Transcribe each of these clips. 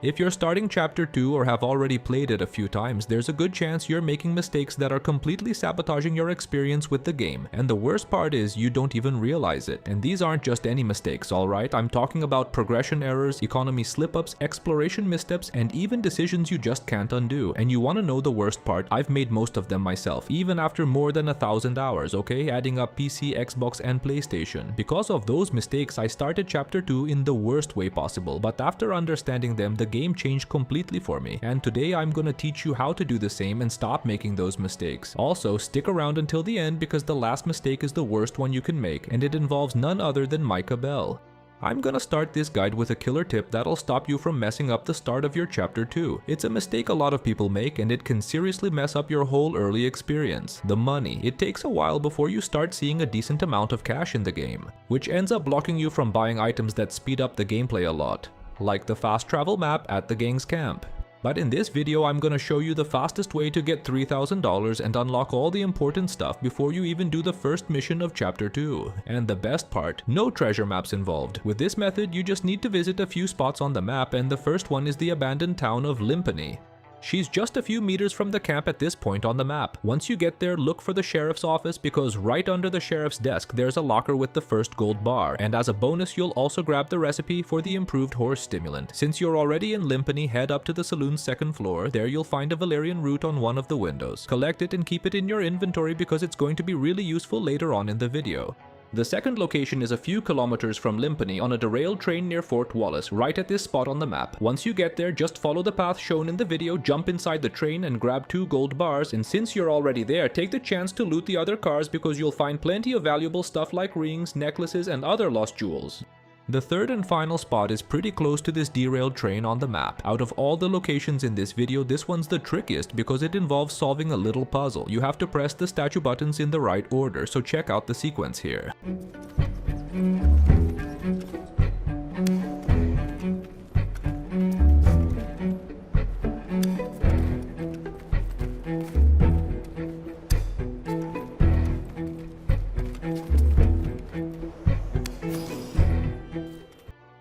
If you're starting Chapter 2 or have already played it a few times, there's a good chance you're making mistakes that are completely sabotaging your experience with the game, and the worst part is you don't even realize it. And these aren't just any mistakes, alright? I'm talking about progression errors, economy slip-ups, exploration missteps, and even decisions you just can't undo. And you want to know the worst part? I've made most of them myself, even after more than 1,000 hours, okay? Adding up PC, Xbox, and PlayStation. Because of those mistakes, I started Chapter 2 in the worst way possible, but after understanding them, the game changed completely for me, and today I'm gonna teach you how to do the same and stop making those mistakes. Also, stick around until the end because the last mistake is the worst one you can make, and it involves none other than Micah Bell. I'm gonna start this guide with a killer tip that'll stop you from messing up the start of your Chapter 2. It's a mistake a lot of people make, and it can seriously mess up your whole early experience. The money. It takes a while before you start seeing a decent amount of cash in the game, which ends up blocking you from buying items that speed up the gameplay a lot, like the fast travel map at the gang's camp. But in this video, I'm gonna show you the fastest way to get $3,000 and unlock all the important stuff before you even do the first mission of Chapter 2. And the best part, no treasure maps involved. With this method, you just need to visit a few spots on the map, and the first one is the abandoned town of Limpany. She's just a few meters from the camp at this point on the map. Once you get there, look for the sheriff's office because right under the sheriff's desk there's a locker with the first gold bar, and as a bonus you'll also grab the recipe for the improved horse stimulant. Since you're already in Limpany, head up to the saloon's second floor. There you'll find a Valerian root on one of the windows. Collect it and keep it in your inventory because it's going to be really useful later on in the video. The second location is a few kilometers from Limpany on a derailed train near Fort Wallace, right at this spot on the map. Once you get there, just follow the path shown in the video, jump inside the train and grab 2 gold bars, and since you're already there, take the chance to loot the other cars because you'll find plenty of valuable stuff like rings, necklaces, and other lost jewels. The third and final spot is pretty close to this derailed train on the map. Out of all the locations in this video, this one's the trickiest because it involves solving a little puzzle. You have to press the statue buttons in the right order, so check out the sequence here.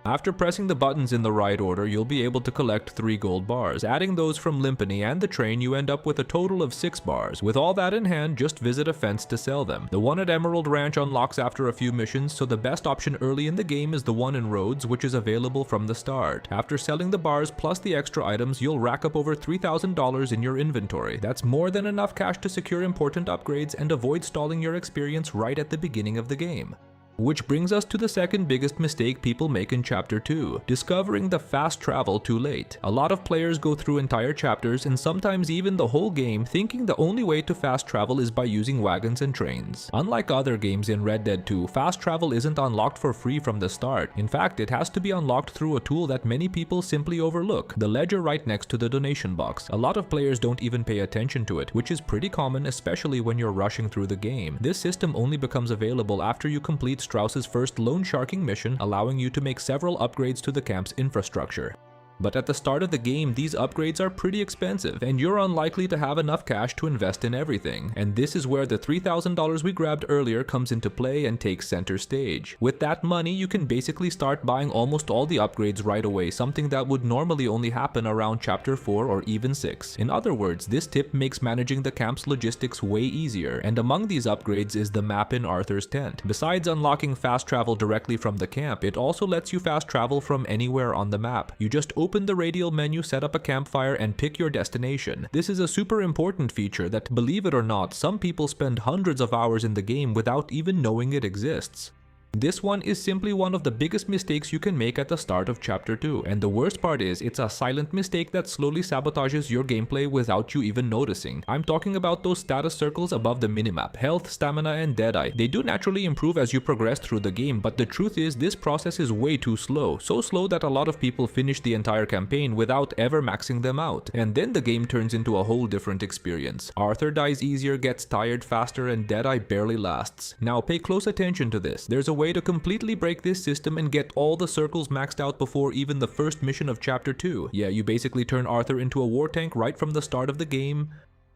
After pressing the buttons in the right order, you'll be able to collect 3 gold bars. Adding those from Limpany and the train, you end up with a total of 6 bars. With all that in hand, just visit a fence to sell them. The one at Emerald Ranch unlocks after a few missions, so the best option early in the game is the one in Rhodes, which is available from the start. After selling the bars plus the extra items, you'll rack up over $3,000 in your inventory. That's more than enough cash to secure important upgrades and avoid stalling your experience right at the beginning of the game. Which brings us to the second biggest mistake people make in Chapter 2, discovering the fast travel too late. A lot of players go through entire chapters and sometimes even the whole game thinking the only way to fast travel is by using wagons and trains. Unlike other games in Red Dead 2, fast travel isn't unlocked for free from the start. In fact, it has to be unlocked through a tool that many people simply overlook, the ledger right next to the donation box. A lot of players don't even pay attention to it, which is pretty common, especially when you're rushing through the game. This system only becomes available after you complete Strauss's first loan sharking mission, allowing you to make several upgrades to the camp's infrastructure. But at the start of the game, these upgrades are pretty expensive, and you're unlikely to have enough cash to invest in everything. And this is where the $3,000 we grabbed earlier comes into play and takes center stage. With that money, you can basically start buying almost all the upgrades right away, something that would normally only happen around Chapter 4 or even 6. In other words, this tip makes managing the camp's logistics way easier, and among these upgrades is the map in Arthur's Tent. Besides unlocking fast travel directly from the camp, it also lets you fast travel from anywhere on the map. You just open the radial menu, set up a campfire, and pick your destination. This is a super important feature that, believe it or not, some people spend hundreds of hours in the game without even knowing it exists. This one is simply one of the biggest mistakes you can make at the start of Chapter 2, and the worst part is it's a silent mistake that slowly sabotages your gameplay without you even noticing. I'm talking about those status circles above the minimap, health, stamina, and deadeye. They do naturally improve as you progress through the game, but the truth is this process is way too slow, so slow that a lot of people finish the entire campaign without ever maxing them out, and then the game turns into a whole different experience. Arthur dies easier, gets tired faster, and deadeye barely lasts. Now pay close attention to this. There's a way to completely break this system and get all the circles maxed out before even the first mission of Chapter 2. Yeah, you basically turn Arthur into a war tank right from the start of the game.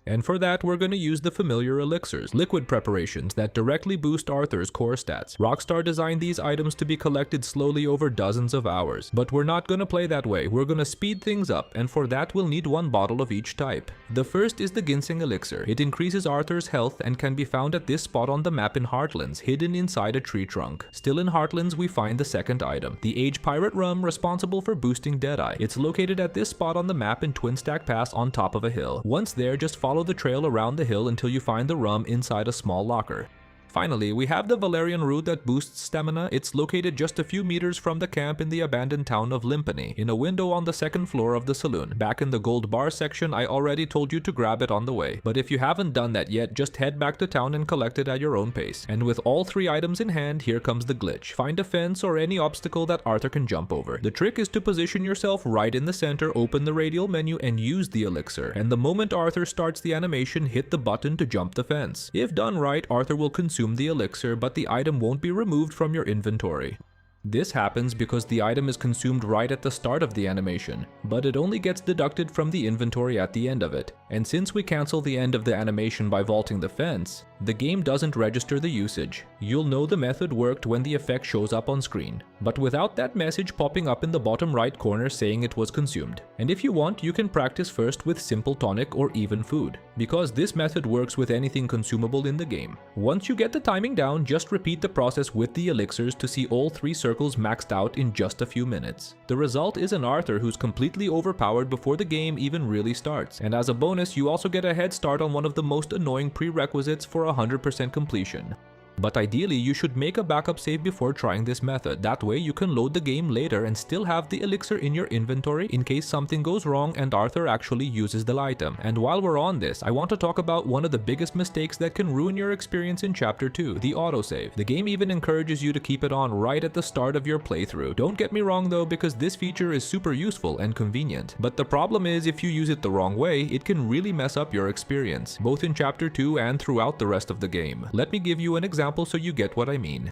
And for that, we're going to use the familiar elixirs, liquid preparations that directly boost Arthur's core stats. Rockstar designed these items to be collected slowly over dozens of hours, but we're not going to play that way. We're going to speed things up, and for that we'll need one bottle of each type. The first is the ginseng elixir. It increases Arthur's health and can be found at this spot on the map in Heartlands, hidden inside a tree trunk. Still in Heartlands, we find the second item, the Age Pirate Rum, responsible for boosting Deadeye. It's located at this spot on the map in Twin Stack Pass on top of a hill. Once there, just follow the trail around the hill until you find the rum inside a small locker. Finally, we have the Valerian Root that boosts stamina. It's located just a few meters from the camp in the abandoned town of Limpany, in a window on the second floor of the saloon. Back in the gold bar section, I already told you to grab it on the way, but if you haven't done that yet, just head back to town and collect it at your own pace. And with all three items in hand, here comes the glitch. Find a fence or any obstacle that Arthur can jump over. The trick is to position yourself right in the center, open the radial menu, and use the elixir. And the moment Arthur starts the animation, hit the button to jump the fence. If done right, Arthur will consume the elixir, but the item won't be removed from your inventory. This happens because the item is consumed right at the start of the animation, but it only gets deducted from the inventory at the end of it. And since we cancel the end of the animation by vaulting the fence, the game doesn't register the usage. You'll know the method worked when the effect shows up on screen, but without that message popping up in the bottom right corner saying it was consumed. And if you want, you can practice first with simple tonic or even food, because this method works with anything consumable in the game. Once you get the timing down, just repeat the process with the elixirs to see all three circles maxed out in just a few minutes. The result is an Arthur who's completely overpowered before the game even really starts, and as a bonus, you also get a head start on one of the most annoying prerequisites for 100% completion. But ideally, you should make a backup save before trying this method. That way you can load the game later and still have the elixir in your inventory in case something goes wrong and Arthur actually uses the item. And while we're on this, I want to talk about one of the biggest mistakes that can ruin your experience in Chapter 2, the autosave. The game even encourages you to keep it on right at the start of your playthrough. Don't get me wrong though, because this feature is super useful and convenient. But the problem is, if you use it the wrong way, it can really mess up your experience, both in Chapter 2 and throughout the rest of the game. Let me give you an example so you get what I mean.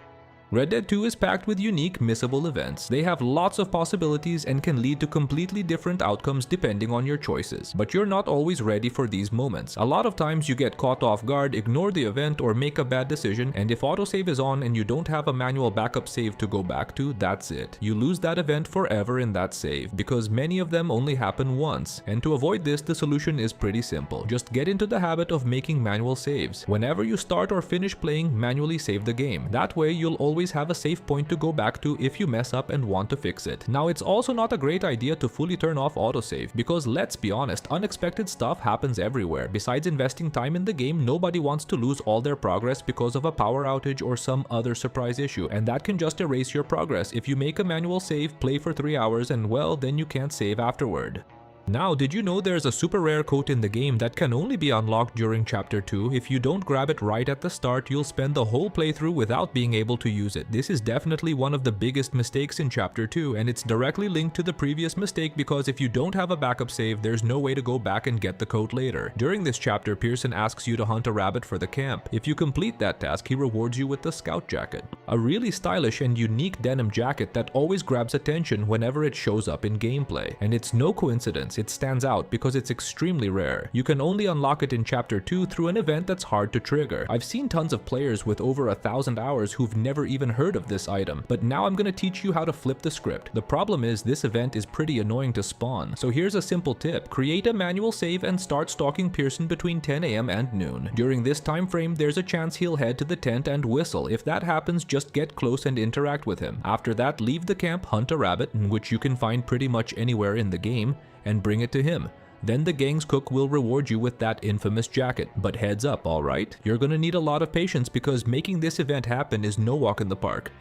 Red Dead 2 is packed with unique, missable events. They have lots of possibilities and can lead to completely different outcomes depending on your choices. But you're not always ready for these moments. A lot of times you get caught off guard, ignore the event, or make a bad decision, and if autosave is on and you don't have a manual backup save to go back to, that's it. You lose that event forever in that save, because many of them only happen once. And to avoid this, the solution is pretty simple. Just get into the habit of making manual saves. Whenever you start or finish playing, manually save the game. That way you'll always have a safe point to go back to if you mess up and want to fix it. Now, it's also not a great idea to fully turn off autosave, because let's be honest, unexpected stuff happens everywhere. Besides investing time in the game, nobody wants to lose all their progress because of a power outage or some other surprise issue, and that can just erase your progress. If you make a manual save, play for 3 hours, and well, then you can't save afterward. Now, did you know there's a super rare coat in the game that can only be unlocked during Chapter 2? If you don't grab it right at the start, you'll spend the whole playthrough without being able to use it. This is definitely one of the biggest mistakes in Chapter 2, and it's directly linked to the previous mistake because if you don't have a backup save, there's no way to go back and get the coat later. During this chapter, Pearson asks you to hunt a rabbit for the camp. If you complete that task, he rewards you with the scout jacket, a really stylish and unique denim jacket that always grabs attention whenever it shows up in gameplay. And it's no coincidence. It stands out because it's extremely rare. You can only unlock it in Chapter 2 through an event that's hard to trigger. I've seen tons of players with over 1,000 hours who've never even heard of this item, but now I'm gonna teach you how to flip the script. The problem is this event is pretty annoying to spawn, so here's a simple tip. Create a manual save and start stalking Pearson between 10 AM and noon. During this time frame, there's a chance he'll head to the tent and whistle. If that happens, just get close and interact with him. After that, leave the camp, hunt a rabbit, which you can find pretty much anywhere in the game, and bring it to him. Then the gang's cook will reward you with that infamous jacket. But heads up, alright? You're gonna need a lot of patience because making this event happen is no walk in the park.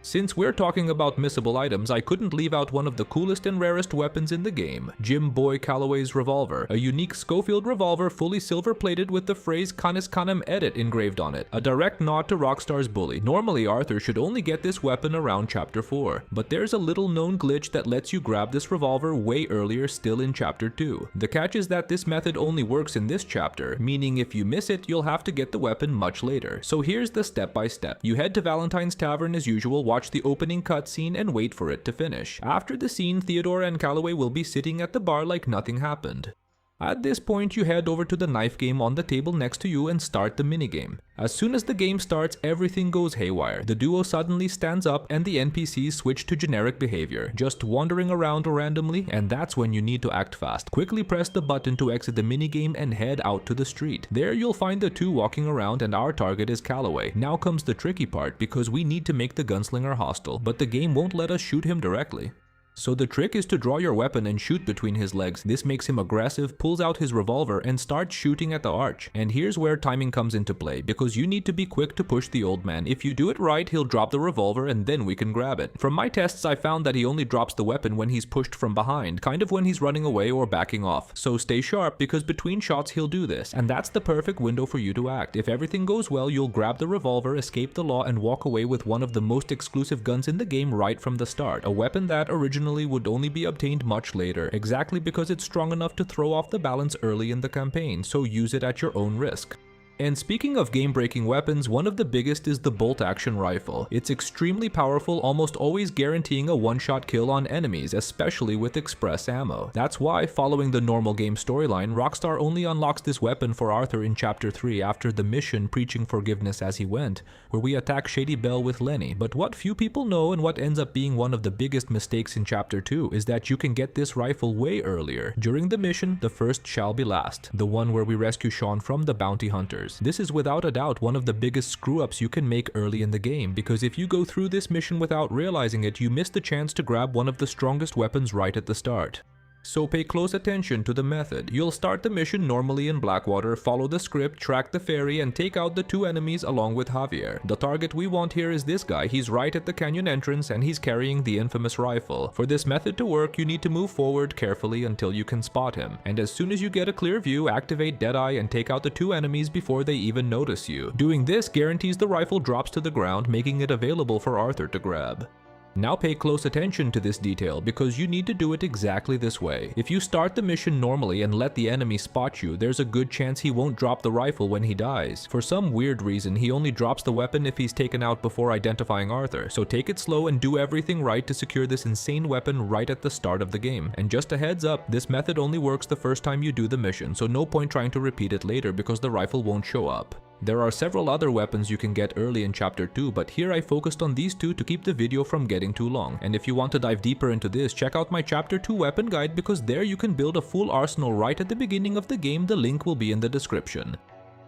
Since we're talking about missable items, I couldn't leave out one of the coolest and rarest weapons in the game, Jim Boy Calloway's revolver, a unique Schofield revolver fully silver-plated with the phrase Canis Canem Edit engraved on it, a direct nod to Rockstar's Bully. Normally, Arthur should only get this weapon around Chapter 4, but there's a little known glitch that lets you grab this revolver way earlier, still in Chapter 2. The catch is that this method only works in this chapter, meaning if you miss it, you'll have to get the weapon much later. So here's the step-by-step. You head to Valentine's Tavern as usual, watch the opening cutscene, and wait for it to finish. After the scene, Theodore and Calloway will be sitting at the bar like nothing happened. At this point, you head over to the knife game on the table next to you and start the minigame. As soon as the game starts, everything goes haywire. The duo suddenly stands up and the NPCs switch to generic behavior, just wandering around randomly, and that's when you need to act fast. Quickly press the button to exit the minigame and head out to the street. There you'll find the two walking around and our target is Calloway. Now comes the tricky part because we need to make the gunslinger hostile, but the game won't let us shoot him directly. So the trick is to draw your weapon and shoot between his legs. This makes him aggressive, pulls out his revolver, and starts shooting at the arch. And here's where timing comes into play, because you need to be quick to push the old man. If you do it right, he'll drop the revolver and then we can grab it. From my tests, I found that he only drops the weapon when he's pushed from behind, kind of when he's running away or backing off. So stay sharp, because between shots he'll do this, and that's the perfect window for you to act. If everything goes well, you'll grab the revolver, escape the law, and walk away with one of the most exclusive guns in the game right from the start. A weapon that originally would only be obtained much later, exactly because it's strong enough to throw off the balance early in the campaign, so use it at your own risk. And speaking of game-breaking weapons, one of the biggest is the bolt-action rifle. It's extremely powerful, almost always guaranteeing a one-shot kill on enemies, especially with express ammo. That's why, following the normal game storyline, Rockstar only unlocks this weapon for Arthur in Chapter 3 after the mission Preaching Forgiveness as He Went, where we attack Shady Belle with Lenny. But what few people know, and what ends up being one of the biggest mistakes in Chapter 2, is that you can get this rifle way earlier. During the mission, The First Shall Be Last, the one where we rescue Sean from the bounty hunters. This is without a doubt one of the biggest screw-ups you can make early in the game, because if you go through this mission without realizing it, you miss the chance to grab one of the strongest weapons right at the start. So pay close attention to the method. You'll start the mission normally in Blackwater, follow the script, track the ferry, and take out the two enemies along with Javier. The target we want here is this guy. He's right at the canyon entrance and he's carrying the infamous rifle. For this method to work, you need to move forward carefully until you can spot him. And as soon as you get a clear view, activate Deadeye and take out the two enemies before they even notice you. Doing this guarantees the rifle drops to the ground, making it available for Arthur to grab. Now pay close attention to this detail, because you need to do it exactly this way. If you start the mission normally and let the enemy spot you, there's a good chance he won't drop the rifle when he dies. For some weird reason, he only drops the weapon if he's taken out before identifying Arthur, so take it slow and do everything right to secure this insane weapon right at the start of the game. And just a heads up, this method only works the first time you do the mission, so no point trying to repeat it later because the rifle won't show up. There are several other weapons you can get early in Chapter 2, but here I focused on these two to keep the video from getting too long. And if you want to dive deeper into this, check out my Chapter 2 weapon guide, because there you can build a full arsenal right at the beginning of the game. The link will be in the description.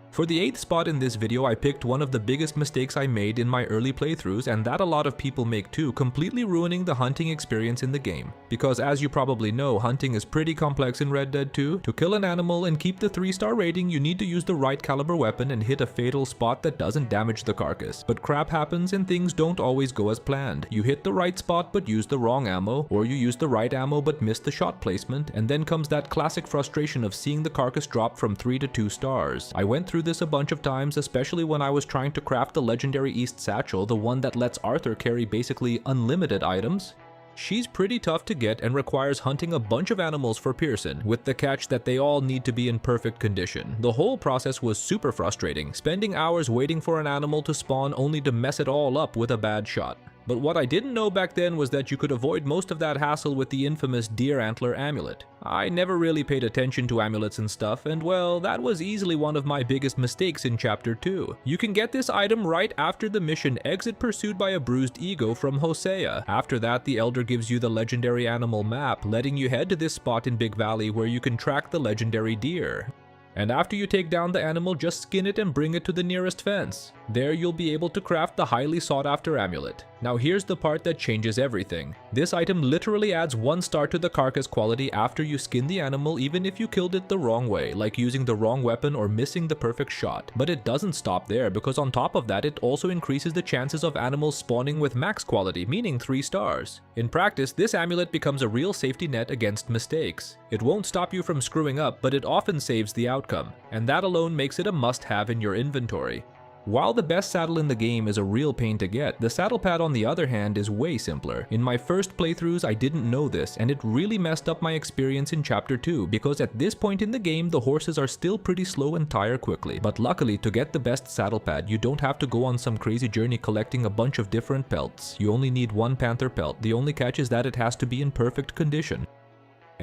For the 8th spot in this video, I picked one of the biggest mistakes I made in my early playthroughs, and that a lot of people make too, completely ruining the hunting experience in the game. Because as you probably know, hunting is pretty complex in Red Dead 2. To kill an animal and keep the 3-star rating, you need to use the right caliber weapon and hit a fatal spot that doesn't damage the carcass. But crap happens and things don't always go as planned. You hit the right spot but use the wrong ammo, or you use the right ammo but miss the shot placement, and then comes that classic frustration of seeing the carcass drop from 3 to 2 stars. I went through this a bunch of times, especially when I was trying to craft the legendary East Satchel, the one that lets Arthur carry basically unlimited items. She's pretty tough to get and requires hunting a bunch of animals for Pearson, with the catch that they all need to be in perfect condition. The whole process was super frustrating, spending hours waiting for an animal to spawn only to mess it all up with a bad shot. But what I didn't know back then was that you could avoid most of that hassle with the infamous deer antler amulet. I never really paid attention to amulets and stuff, and well, that was easily one of my biggest mistakes in Chapter 2. You can get this item right after the mission Exit Pursued by a Bruised Ego from Hosea. After that, the Elder gives you the legendary animal map, letting you head to this spot in Big Valley where you can track the legendary deer. And after you take down the animal, just skin it and bring it to the nearest fence. There you'll be able to craft the highly sought after amulet. Now here's the part that changes everything. This item literally adds 1 star to the carcass quality after you skin the animal, even if you killed it the wrong way, like using the wrong weapon or missing the perfect shot. But it doesn't stop there, because on top of that, it also increases the chances of animals spawning with max quality, meaning 3 stars. In practice, this amulet becomes a real safety net against mistakes. It won't stop you from screwing up, but it often saves the outcome, and that alone makes it a must-have in your inventory. While the best saddle in the game is a real pain to get, the saddle pad on the other hand is way simpler. In my first playthroughs I didn't know this, and it really messed up my experience in Chapter 2, because at this point in the game the horses are still pretty slow and tire quickly. But luckily, to get the best saddle pad, you don't have to go on some crazy journey collecting a bunch of different pelts. You only need 1 panther pelt. The only catch is that it has to be in perfect condition.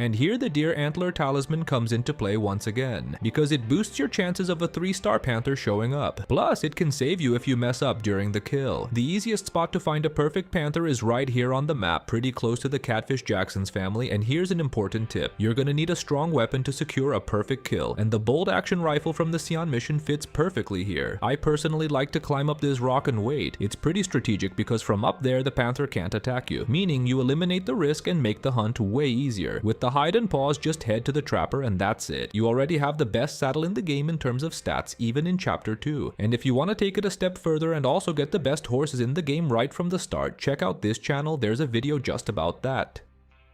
And here the deer antler talisman comes into play once again, because it boosts your chances of a 3-star panther showing up. Plus, it can save you if you mess up during the kill. The easiest spot to find a perfect panther is right here on the map, pretty close to the Catfish Jackson's family, and here's an important tip. You're gonna need a strong weapon to secure a perfect kill, and the bolt action rifle from the Xi'an mission fits perfectly here. I personally like to climb up this rock and wait. It's pretty strategic because from up there the panther can't attack you, meaning you eliminate the risk and make the hunt way easier. With the hide and paws, just head to the trapper and that's it. You already have the best saddle in the game in terms of stats, even in Chapter 2. And if you want to take it a step further and also get the best horses in the game right from the start, check out this channel, there's a video just about that.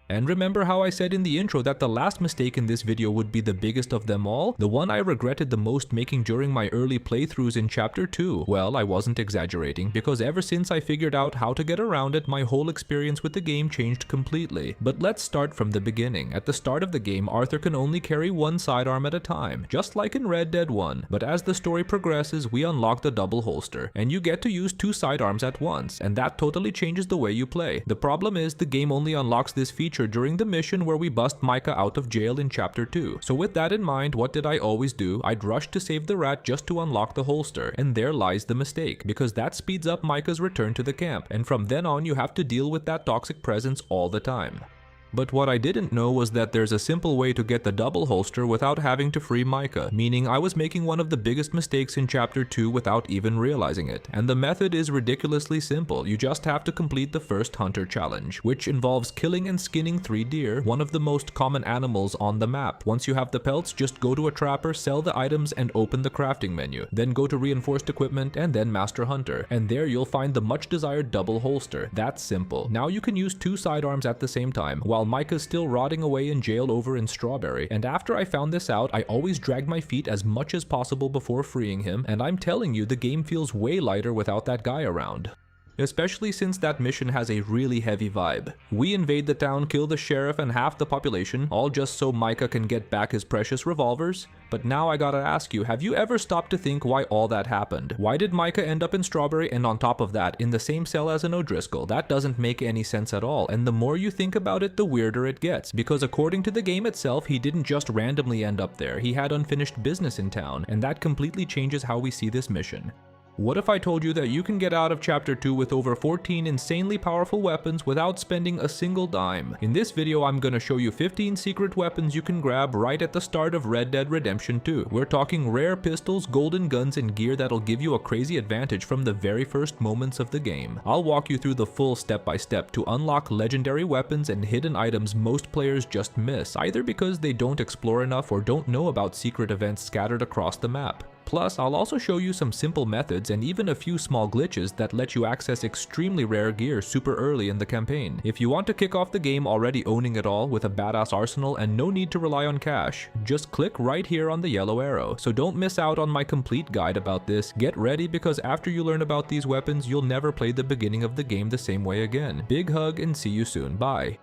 And remember how I said in the intro that the last mistake in this video would be the biggest of them all? The one I regretted the most making during my early playthroughs in Chapter 2? Well, I wasn't exaggerating, because ever since I figured out how to get around it, my whole experience with the game changed completely. But let's start from the beginning. At the start of the game, Arthur can only carry one sidearm at a time, just like in Red Dead 1. But as the story progresses, we unlock the double holster, and you get to use 2 sidearms at once, and that totally changes the way you play. The problem is, the game only unlocks this feature during the mission where we bust Micah out of jail in Chapter 2. So with that in mind, what did I always do? I'd rush to save the rat just to unlock the holster, and there lies the mistake, because that speeds up Micah's return to the camp, and from then on you have to deal with that toxic presence all the time. But what I didn't know was that there's a simple way to get the double holster without having to free Micah, meaning I was making one of the biggest mistakes in Chapter 2 without even realizing it. And the method is ridiculously simple. You just have to complete the first hunter challenge, which involves killing and skinning 3 deer, one of the most common animals on the map. Once you have the pelts, just go to a trapper, sell the items, and open the crafting menu. Then go to reinforced equipment and then master hunter. And there you'll find the much desired double holster. That's simple. Now you can use 2 sidearms at the same time, while Micah's still rotting away in jail over in Strawberry. And after I found this out, I always dragged my feet as much as possible before freeing him, and I'm telling you, the game feels way lighter without that guy around. Especially since that mission has a really heavy vibe. We invade the town, kill the sheriff and half the population, all just so Micah can get back his precious revolvers. But now I gotta ask you, have you ever stopped to think why all that happened? Why did Micah end up in Strawberry and on top of that, in the same cell as an O'Driscoll? That doesn't make any sense at all, and the more you think about it, the weirder it gets. Because according to the game itself, he didn't just randomly end up there, he had unfinished business in town, and that completely changes how we see this mission. What if I told you that you can get out of Chapter 2 with over 14 insanely powerful weapons without spending a single dime? In this video, I'm gonna show you 15 secret weapons you can grab right at the start of Red Dead Redemption 2. We're talking rare pistols, golden guns, and gear that'll give you a crazy advantage from the very first moments of the game. I'll walk you through the full step-by-step to unlock legendary weapons and hidden items most players just miss, either because they don't explore enough or don't know about secret events scattered across the map. Plus, I'll also show you some simple methods and even a few small glitches that let you access extremely rare gear super early in the campaign. If you want to kick off the game already owning it all with a badass arsenal and no need to rely on cash, just click right here on the yellow arrow. So don't miss out on my complete guide about this. Get ready, because after you learn about these weapons, you'll never play the beginning of the game the same way again. Big hug and see you soon. Bye.